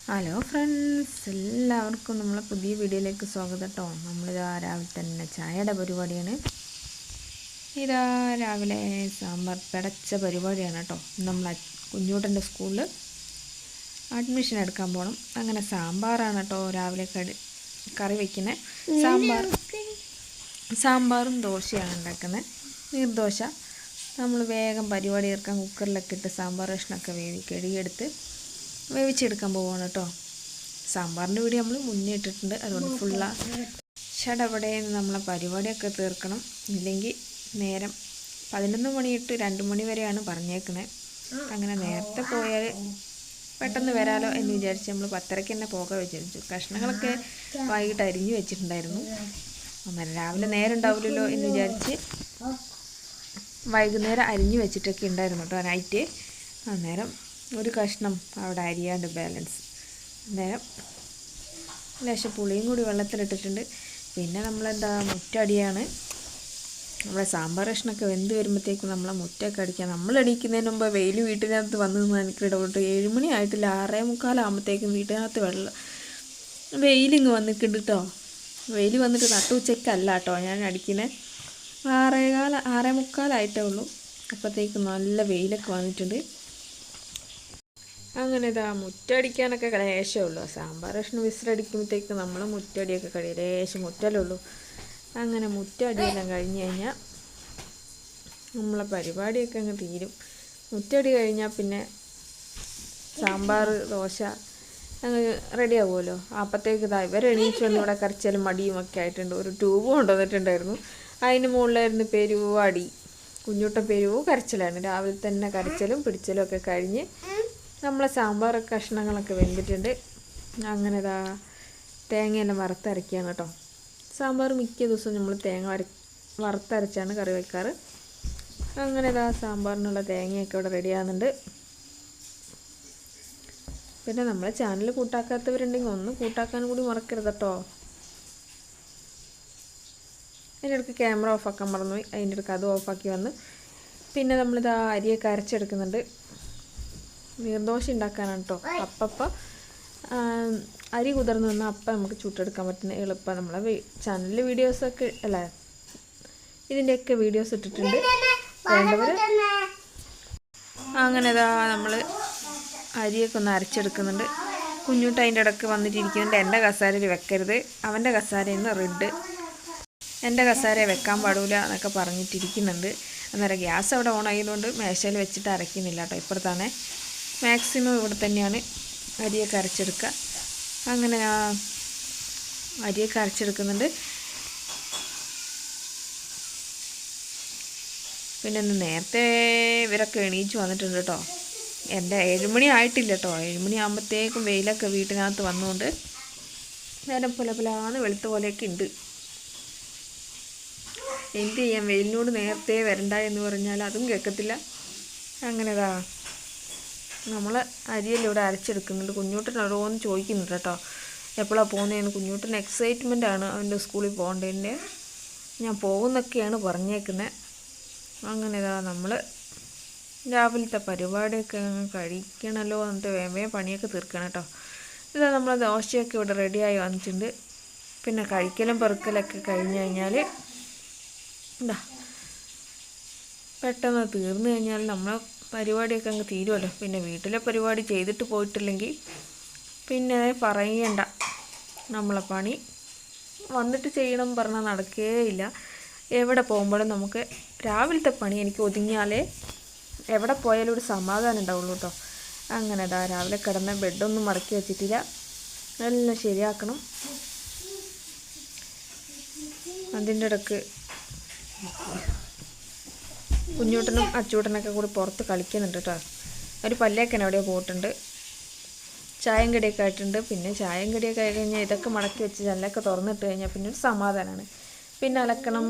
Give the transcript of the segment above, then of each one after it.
Hello friends, എല്ലാവർക്കും നമ്മളെ പുതിയ വീഡിയോയിലേക്ക് സ്വാഗതം കേട്ടോ. നമ്മളിതാ രാവിലെ തന്നെ ചായയുടെ പരിപാടിയാണ്. ഇതാ രാവിലെ സാമ്പാർ പിടച്ച പരിപാടിയാണ് കേട്ടോ. നമ്മൾ കുഞ്ഞൂട്ടൻ്റെ സ്കൂളിൽ അഡ്മിഷൻ എടുക്കാൻ പോകണം. അങ്ങനെ സാമ്പാറാണ് കേട്ടോ രാവിലെ കറി വയ്ക്കുന്നത്. സാമ്പാറും ദോശയാണ് ഉണ്ടാക്കുന്നത്. നീർദോശ. നമ്മൾ വേഗം പരിപാടി തീർക്കാൻ കുക്കറിലൊക്കെ ഇട്ട് സാമ്പാർ കഷ്ണമൊക്കെ കഴുകിയെടുത്ത് വേവിച്ചെടുക്കാൻ പോവുകയാണ് കേട്ടോ. സാമ്പാറിൻ്റെ വീഡിയോ നമ്മൾ മുന്നേ ഇട്ടിട്ടുണ്ട്, അതുകൊണ്ട് ചടപടേന്ന് നമ്മളെ പരിപാടിയൊക്കെ തീർക്കണം. ഇല്ലെങ്കിൽ നേരം 11 മണി തൊട്ട് 2 മണി വരെയാണ് പറഞ്ഞേക്കുന്നത്. അങ്ങനെ നേരത്തെ പോയാൽ പെട്ടെന്ന് വരാലോ എന്ന് വിചാരിച്ച് നമ്മൾ 10:30 തന്നെ പോകാൻ വിചാരിച്ചു. കഷ്ണങ്ങളൊക്കെ വൈകിട്ട് അരിഞ്ഞു വെച്ചിട്ടുണ്ടായിരുന്നു. അന്നേരം രാവിലെ നേരം ഉണ്ടാവില്ലല്ലോ എന്ന് വിചാരിച്ച് വൈകുന്നേരം അരിഞ്ഞു വെച്ചിട്ടൊക്കെ ഉണ്ടായിരുന്നു കേട്ടോ നൈറ്റ്. അന്നേരം ഒരു കഷ്ണം അവിടെ അരിയാണ്ട് ബാലൻസ്. അന്നേരം ലേശം പുളിയും കൂടി വെള്ളത്തിലിട്ടിട്ടുണ്ട്. പിന്നെ നമ്മളെന്താ മുറ്റടിയാണ്. നമ്മളെ സാമ്പാർ കഷ്ണമൊക്കെ വെന്ത് വരുമ്പോഴത്തേക്കും നമ്മളെ മുറ്റമൊക്കെ അടിക്കുക. നമ്മൾ അടിക്കുന്നതിന് മുമ്പ് വെയിൽ വീട്ടിനകത്ത് വന്നു എനിക്ക് ഇടപെട്ട് 7 മണി ആയിട്ടില്ല, 6:45 ആകുമ്പോഴത്തേക്കും വീട്ടിനകത്ത് വെയിലിങ്ങ് വന്നിട്ടുണ്ട് കേട്ടോ. വെയിൽ വന്നിട്ട് നട്ടുച്ചയ്ക്കല്ല കേട്ടോ ഞാൻ അടിക്കുന്നത്. 6:45 ആയിട്ടേ ഉള്ളൂ. അപ്പോഴത്തേക്കും നല്ല വെയിലൊക്കെ വന്നിട്ടുണ്ട്. അങ്ങനെ ഇതാ മുറ്റടിക്കാനൊക്കെ ലേശമേ ഉള്ളൂ. സാമ്പാർ കഷ്ണം വിസിലടിക്കുമ്പോഴത്തേക്ക് നമ്മൾ മുറ്റടിയൊക്കെ കഴിയും. ലേശം മുറ്റലേ ഉള്ളൂ. അങ്ങനെ മുറ്റടിയെല്ലാം കഴിഞ്ഞ് കഴിഞ്ഞാൽ നമ്മളെ പരിപാടിയൊക്കെ അങ്ങ് തീരും. മുറ്റടി കഴിഞ്ഞാൽ പിന്നെ സാമ്പാർ ദോശ അങ്ങ് റെഡി ആവുമല്ലോ. അപ്പോഴത്തേക്ക് ഇതാ എണീച്ച് വന്ന് ഇവിടെ കരച്ചാലും മടിയും ഒക്കെ ആയിട്ടുണ്ട്. ഒരു ട്യൂബ് കൊണ്ടുവന്നിട്ടുണ്ടായിരുന്നു. അതിന് മുകളിലായിരുന്നു പെരുവാടി. കുഞ്ഞൂട്ടൻ പെരുവും കരച്ചിലാണ്. രാവിലെ തന്നെ കരച്ചിലും പിടിച്ചലും ഒക്കെ കഴിഞ്ഞ് നമ്മളെ സാമ്പാർ കഷ്ണങ്ങളൊക്കെ വെന്തിട്ടുണ്ട്. അങ്ങനെ ഇതാ തേങ്ങയെല്ലാം വറുത്തരയ്ക്കുകയാണ് കേട്ടോ. സാമ്പാർ മിക്ക ദിവസവും നമ്മൾ തേങ്ങ വറുത്തരച്ചാണ് കറി വയ്ക്കാറ്. അങ്ങനെ ഇതാ സാമ്പാറിനുള്ള തേങ്ങയൊക്കെ ഇവിടെ റെഡിയാകുന്നുണ്ട്. പിന്നെ നമ്മളെ ചാനൽ കൂട്ടാക്കാത്തവരുണ്ടെങ്കിൽ ഒന്ന് കൂട്ടാക്കാനും കൂടി മറക്കരുത് കേട്ടോ. അതിൻ്റെ ഇടയ്ക്ക് ക്യാമറ ഓഫാക്കാൻ മറന്നുപോയി. അതിൻ്റെ ഇടയ്ക്ക് അത് ഓഫാക്കി വന്ന് പിന്നെ നമ്മളിതാ അരിയൊക്കെ അരച്ചെടുക്കുന്നുണ്ട്. നീർദോശ ഉണ്ടാക്കാനാണ് കേട്ടോ. അപ്പം അരി കുതിർന്ന് വന്നാൽ അപ്പം നമുക്ക് ചുട്ടെടുക്കാൻ പറ്റുന്ന എളുപ്പം. നമ്മളെ ചാനലിൽ വീഡിയോസൊക്കെ അല്ല ഇതിൻ്റെയൊക്കെ വീഡിയോസ് ഇട്ടിട്ടുണ്ട്, വേണ്ടവർ. അങ്ങനെ ഇതാ നമ്മൾ അരിയൊക്കെ ഒന്ന് അരച്ചെടുക്കുന്നുണ്ട്. കുഞ്ഞൂട്ട് അതിൻ്റെ ഇടയ്ക്ക് വന്നിട്ടിരിക്കുന്നുണ്ട്. എൻ്റെ കസാരയിൽ വെക്കരുത്, അവൻ്റെ കസാരയിൽ നിന്ന് റെഡ്, എൻ്റെ കസാര വെക്കാൻ പാടില്ല എന്നൊക്കെ പറഞ്ഞിട്ടിരിക്കുന്നുണ്ട്. അന്നേരം ഗ്യാസ് അവിടെ ഓൺ ആയതുകൊണ്ട് മേശയിൽ വെച്ചിട്ട് അരയ്ക്കുന്നില്ല കേട്ടോ. ഇപ്പുറത്താണ് മാക്സിമം ഇവിടെ തന്നെയാണ് അരിയൊക്കെ അരച്ചെടുക്കുക. അങ്ങനെ അരിയൊക്കെ അരച്ചെടുക്കുന്നുണ്ട്. പിന്നെ ഇന്ന് നേരത്തെ ഇവരൊക്കെ എണീച്ച് വന്നിട്ടുണ്ട് കേട്ടോ. എൻ്റെ 7 മണി ആയിട്ടില്ല കേട്ടോ. 7 മണി ആകുമ്പോഴത്തേക്കും വെയിലൊക്കെ വീട്ടിനകത്ത് വന്നുകൊണ്ട് നേരം പുലപുലാന്ന് വെളുത്ത പോലെയൊക്കെ ഉണ്ട്. എന്ത് ചെയ്യാം, വെയിലിനോട് നേരത്തെ വരണ്ട എന്ന് പറഞ്ഞാൽ അതും കേൾക്കത്തില്ല. അങ്ങനെ നമ്മൾ അരിയെല്ലാം ഇവിടെ അരച്ചെടുക്കുന്നുണ്ട്. കുഞ്ഞൂട്ടൻ ഓരോന്ന് ചോദിക്കുന്നുണ്ട് കേട്ടോ, എപ്പോഴാണ് പോകുന്നതെന്ന്. കുഞ്ഞൂട്ടൻ എക്സൈറ്റ്മെൻ്റ് ആണ് അവൻ്റെ സ്കൂളിൽ പോകേണ്ടതിൻ്റെ. ഞാൻ പോകുന്നൊക്കെയാണ് പറഞ്ഞേക്കുന്നത്. അങ്ങനെ നമ്മൾ രാവിലത്തെ പരിപാടിയൊക്കെ കഴിക്കണമല്ലോ എന്നിട്ട് വേഗം പണിയൊക്കെ തീർക്കണം കേട്ടോ. ഇതാ നമ്മളെ ദോശയൊക്കെ ഇവിടെ റെഡിയായി വന്നിട്ടുണ്ട്. പിന്നെ കഴിക്കലും പെറുക്കലൊക്കെ കഴിഞ്ഞ് കഴിഞ്ഞാൽ എന്താ പെട്ടെന്ന് തീർന്നു കഴിഞ്ഞാൽ നമ്മളെ പരിപാടിയൊക്കെ അങ്ങ് തീരുമല്ലോ. പിന്നെ വീട്ടിലെ പരിപാടി ചെയ്തിട്ട് പോയിട്ടില്ലെങ്കിൽ പിന്നെ പറയണ്ട. നമ്മളെ പണി വന്നിട്ട് ചെയ്യണം പറഞ്ഞാൽ നടക്കുകയില്ല. എവിടെ പോകുമ്പോഴും നമുക്ക് രാവിലത്തെ പണി എനിക്ക് ഒതുങ്ങിയാലേ എവിടെ പോയാലും ഒരു സമാധാനം ഉണ്ടാവുള്ളൂ കേട്ടോ. അങ്ങനെ രാവിലെ കിടന്ന ബെഡൊന്നും മടക്കി വെച്ചിട്ടില്ല, എല്ലാം ശരിയാക്കണം. അതിൻ്റെ ഇടയ്ക്ക് കുഞ്ഞൂട്ടനും അച്ചൂട്ടനൊക്കെ കൂടി പുറത്ത് കളിക്കുന്നുണ്ട് കേട്ടോ. ഒരു പല്ലേക്കൻ എവിടെയോ പോയിട്ടുണ്ട്. ചായം കടിയൊക്കെ ആയിട്ടുണ്ട്. പിന്നെ ചായം കടിയൊക്കെ ആയി കഴിഞ്ഞാൽ ഇതൊക്കെ മടക്കി വെച്ച് ജനലൊക്കെ തുറന്നിട്ട് കഴിഞ്ഞാൽ പിന്നെ ഒരു സമാധാനമാണ്. പിന്നെ അലക്കണം.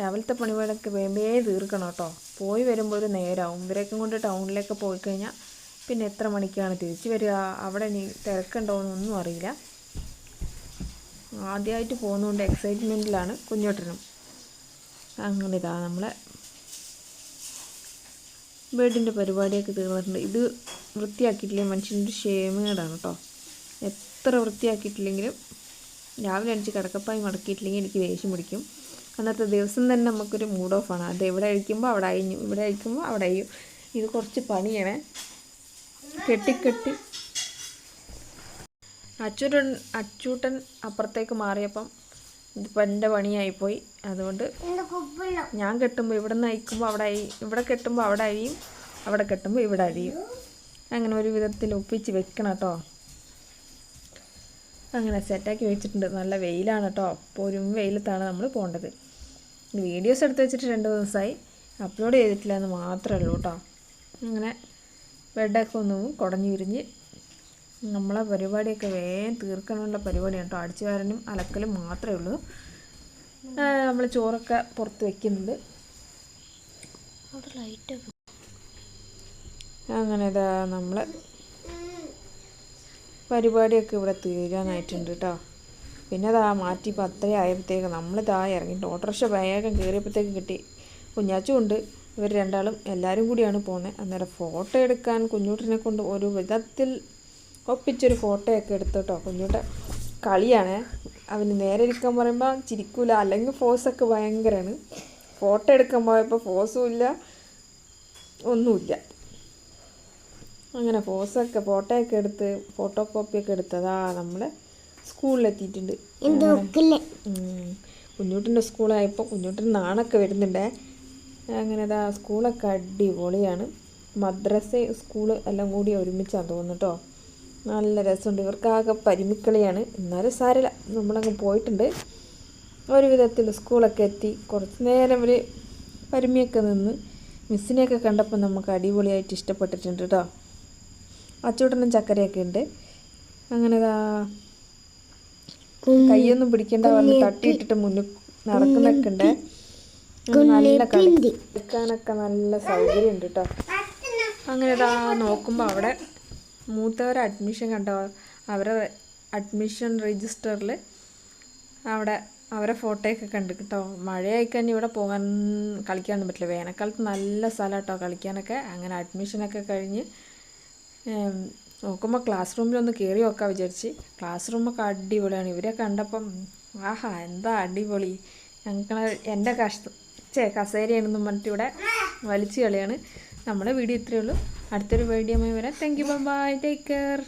രാവിലത്തെ പണികളൊക്കെ വേമ്പേ തീർക്കണം കേട്ടോ. പോയി വരുമ്പോൾ ഒരു നേരമാവും. ഇവരൊക്കെ കൊണ്ട് ടൗണിലേക്ക് പോയി കഴിഞ്ഞാൽ പിന്നെ എത്ര മണിക്കാണ് തിരിച്ച് വരിക, അവിടെ ഇനി തിരക്കുണ്ടോയെന്നൊന്നും അറിയില്ല. ആദ്യമായിട്ട് പോകുന്നതുകൊണ്ട് എക്സൈറ്റ്മെൻറ്റിലാണ് കുഞ്ഞോട്ടനും. അങ്ങനെ നമ്മളെ ബെഡിൻ്റെ പരിപാടിയൊക്കെ തീർന്നിട്ടുണ്ട്. ഇത് വൃത്തിയാക്കിയിട്ടില്ലേ മനുഷ്യൻ്റെ ക്ഷേമേടാണ് കേട്ടോ. എത്ര വൃത്തിയാക്കിയിട്ടില്ലെങ്കിലും രാവിലെ അടിച്ച് കിടക്കപ്പായി മടക്കിയിട്ടില്ലെങ്കിൽ എനിക്ക് ദേഷ്യം പിടിക്കും. അന്നത്തെ ദിവസം തന്നെ നമുക്കൊരു മൂഡ് ഓഫാണ്. അത് എവിടെ അഴിക്കുമ്പോൾ അവിടെ അഴിഞ്ഞു, ഇവിടെ അഴിക്കുമ്പോൾ അവിടെ അഴിയും. ഇത് കുറച്ച് പണിയാണ്. കെട്ടി അച്ചൂട്ടൻ അപ്പുറത്തേക്ക് മാറിയപ്പം ഇതിപ്പോൾ എൻ്റെ പണിയായിപ്പോയി. അതുകൊണ്ട് ഞാൻ കെട്ടുമ്പോൾ ഇവിടെ നിന്ന് അഴിക്കുമ്പോൾ അവിടെ അഴിയും, ഇവിടെ കെട്ടുമ്പോൾ അവിടെ അഴിയും, അവിടെ കെട്ടുമ്പോൾ ഇവിടെ അഴിയും. അങ്ങനെ ഒരു വിധത്തിൽ ഒപ്പിച്ച് വെക്കണം കേട്ടോ. അങ്ങനെ സെറ്റാക്കി വെച്ചിട്ടുണ്ട്. നല്ല വെയിലാണ് കേട്ടോ. അപ്പോൾ ഒരു വെയിലത്താണ് നമ്മൾ പോകേണ്ടത്. വീഡിയോസ് എടുത്ത് വെച്ചിട്ട് 2 ദിവസമായി, അപ്ലോഡ് ചെയ്തിട്ടില്ല എന്ന് മാത്രമേ ഉള്ളൂ കേട്ടോ. അങ്ങനെ ബെഡൊക്കെ ഒന്ന് കുടഞ്ഞു വിരിഞ്ഞ് നമ്മളെ പരിപാടിയൊക്കെ വേഗം തീർക്കാനുള്ള പരിപാടിയാണ് കേട്ടോ. അടിച്ചു വാരനും അലക്കലും മാത്രമേ ഉള്ളൂ. നമ്മൾ ചോറൊക്കെ പുറത്ത് വയ്ക്കുന്നുണ്ട്. അങ്ങനെ ഇതാ നമ്മൾ പരിപാടിയൊക്കെ ഇവിടെ തീരാനായിട്ടുണ്ട് കേട്ടോ. പിന്നെ അതാ മാറ്റി 10 ആയപ്പോഴത്തേക്ക് നമ്മളിതാ ഇറങ്ങിയിട്ട് ഓട്ടോറിക്ഷ വേഗം കയറിയപ്പോഴത്തേക്ക് കിട്ടി. കുഞ്ഞാച്ചും ഉണ്ട്, ഇവർ രണ്ടാളും എല്ലാവരും കൂടിയാണ് പോകുന്നത്. അന്നേരം ഫോട്ടോ എടുക്കാൻ കുഞ്ഞൂട്ടിനെ കൊണ്ട് ഒരു വിധത്തിൽ ഒപ്പിച്ചൊരു ഫോട്ടോയൊക്കെ എടുത്തു കേട്ടോ. കുഞ്ഞൂട്ട കളിയാണ്, അവന് നേരെ ഇരിക്കാൻ പറയുമ്പോൾ ചിരിക്കൂല, അല്ലെങ്കിൽ ഫോസൊക്കെ ഭയങ്കരമാണ്. ഫോട്ടോ എടുക്കാൻ പോയപ്പോൾ ഫോസും ഇല്ല, ഒന്നുമില്ല. അങ്ങനെ ഫോട്ടോയൊക്കെ എടുത്ത് ഫോട്ടോ കോപ്പിയൊക്കെ എടുത്തതാ നമ്മൾ സ്കൂളിലെത്തിയിട്ടുണ്ട്. കുഞ്ഞൂട്ടിൻ്റെ സ്കൂളായപ്പോൾ കുഞ്ഞൂട്ടിന് നാണൊക്കെ വരുന്നുണ്ടേ. അങ്ങനെ ഇതാ സ്കൂളൊക്കെ അടിപൊളിയാണ്. മദ്രസ സ്കൂള് എല്ലാം കൂടി ഒരുമിച്ചാണ് തോന്നുന്നു കേട്ടോ. നല്ല രസമുണ്ട്. ഇവർക്കാകെ പരിമിക്കളിയാണ്, എന്നാലും സാരമില്ല, നമ്മളങ്ങ് പോയിട്ടുണ്ട്. ഒരു വിധത്തിൽ സ്കൂളൊക്കെ എത്തി കുറച്ച് നേരം ഒരു പരിമിയൊക്കെ നിന്ന് മിസ്സിനെയൊക്കെ കണ്ടപ്പോൾ നമുക്ക് അടിപൊളിയായിട്ട് ഇഷ്ടപ്പെട്ടിട്ടുണ്ട് കേട്ടോ. അച്ചൂട്ടനും ചക്കരയൊക്കെ ഉണ്ട്. അങ്ങനെ ഇതാ കയ്യൊന്നും പിടിക്കേണ്ട പറഞ്ഞ് തട്ടിയിട്ടിട്ട് മുന്നിൽ നടക്കുന്നൊക്കെ ഉണ്ട്. നല്ല കളി എടുക്കാനൊക്കെ നല്ല സൗകര്യം ഉണ്ട് കേട്ടോ. അങ്ങനെ ഇതാ നോക്കുമ്പോൾ അവിടെ മൂത്തവരെ അഡ്മിഷൻ കണ്ടോ, അവരെ അഡ്മിഷൻ രജിസ്റ്ററിൽ അവിടെ അവരെ ഫോട്ടോയൊക്കെ കണ്ടു കേട്ടോ. മഴയായിക്കഴിഞ്ഞ് ഇവിടെ കളിക്കാനൊന്നും പറ്റില്ല. വേനൽക്കാലത്ത് നല്ല സ്ഥലം കേട്ടോ കളിക്കാനൊക്കെ. അങ്ങനെ അഡ്മിഷനൊക്കെ കഴിഞ്ഞ് നോക്കുമ്പോൾ ക്ലാസ് റൂമിലൊന്ന് കയറി നോക്കാൻ വിചാരിച്ച്. ക്ലാസ് റൂമൊക്കെ അടിപൊളിയാണ്. ഇവരെ കണ്ടപ്പം ആഹാ എന്താ അടിപൊളി, ഞങ്ങൾ എൻ്റെ കസേരയാണെന്നും പറഞ്ഞിട്ട് ഇവിടെ വലിച്ചു കളിയാണ്. നമ്മുടെ വീഡിയോ ഇത്രയേ ഉള്ളൂ. അടുത്തൊരു വീഡിയോ വരാം. Thank you, bye, take care.